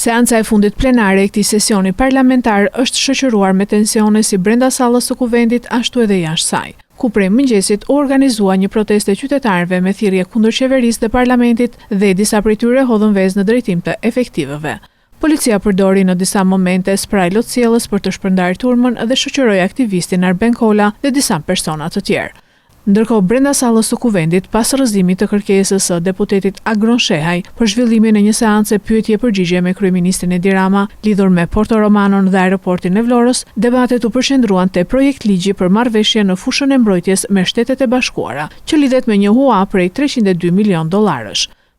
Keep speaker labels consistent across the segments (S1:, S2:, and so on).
S1: Seanca e fundit plenare e këtij sesioni parlamentar është shoqëruar me tensione si brenda sallës së kuvendit ashtu edhe jashtë saj, ku prej mëngjesit u organizua një protestë e qytetarëve me thirrje kundër qeverisë dhe parlamentit dhe disa prej tyre hodhën vezë në drejtim të efektivëve. Policia përdori në disa momente spraj lotësielës për të shpërndarë turmën dhe shoqëroi aktivistin Arben Kola dhe disa persona të tjerë. Ndërkohë, brenda sallës së kuvendit, pas rrëzimit të kërkesës së deputetit Agron Shehaj për zhvillimin e një seance pyetje-përgjigje me kryeministrin Edi Rama lidhur me Porto Romanon dhe aeroportin e Vlorës, debatet u përqendruan te projekt ligji për marrëveshje në fushën e mbrojtjes me Shtetet e Bashkuara, që lidhet me një hua prej $302 milion.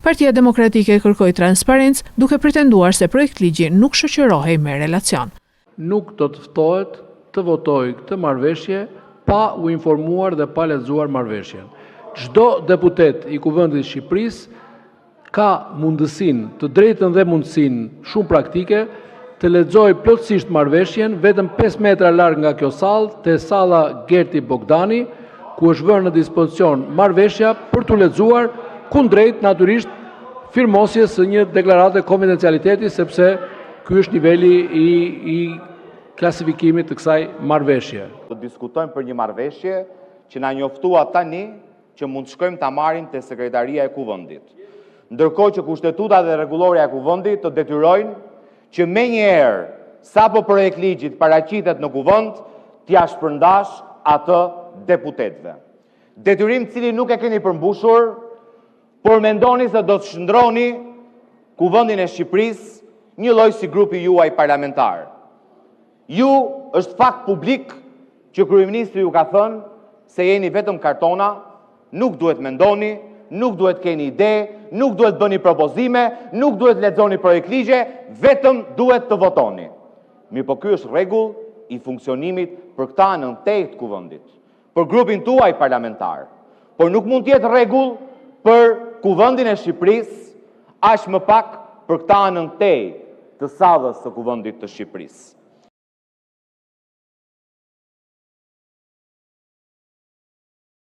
S1: Partia Demokratike kërkoi transparencë, duke pretenduar se projekt ligji nuk shoqërohej me relacion.
S2: Nuk do të ftohet të votojë këtë marrëveshje pa u informuar dhe pa lexuar marrëveshjen. Çdo deputet i Kuvendit të Shqipërisë ka mundësinë, të drejtën dhe mundësinë shumë praktike të lexojë plotësisht marrëveshjen vetëm 5 metra larg nga kjo sallë, te salla Gerti Bogdani, ku është vënë në dispozicion marrëveshja për t'u lexuar, kundrejt natyrisht firmosjes së një deklarate konfidencialiteti, sepse ky është niveli i klasifikimit të kësaj marrëveshje.
S3: Do diskutojmë për një marrëveshje që na njoftua tani që mund të shkojmë ta marrim te Sekretaria e Kuvendit. Ndërkohë që kushtetuta dhe rregulloria e Kuvendit të detyrojnë që menjëherë sapo projekt ligji paraqitet në Kuvend, t'ia shpërndash atë deputetëve. Detyrim i cili nuk e keni përmbushur, por mendoni se do të shndroni Kuvendin e Shqipërisë një lloj si grupi juaj parlamentar. Ju është fakt publik që kryeministri ju ka thënë se jeni vetëm kartona, nuk duhet mendoni, nuk duhet keni ide, nuk duhet bëni propozime, nuk duhet lexoni projekt ligje, vetëm duhet të votoni. Mirë, po ky është rregull i funksionimit për këta anën tej të Kuvendit, për grupin tuaj parlamentar. Por nuk mund të jetë rregull për Kuvendin e Shqipërisë, aq më pak për këta anën tej të sallës së Kuvendit të Shqipërisë.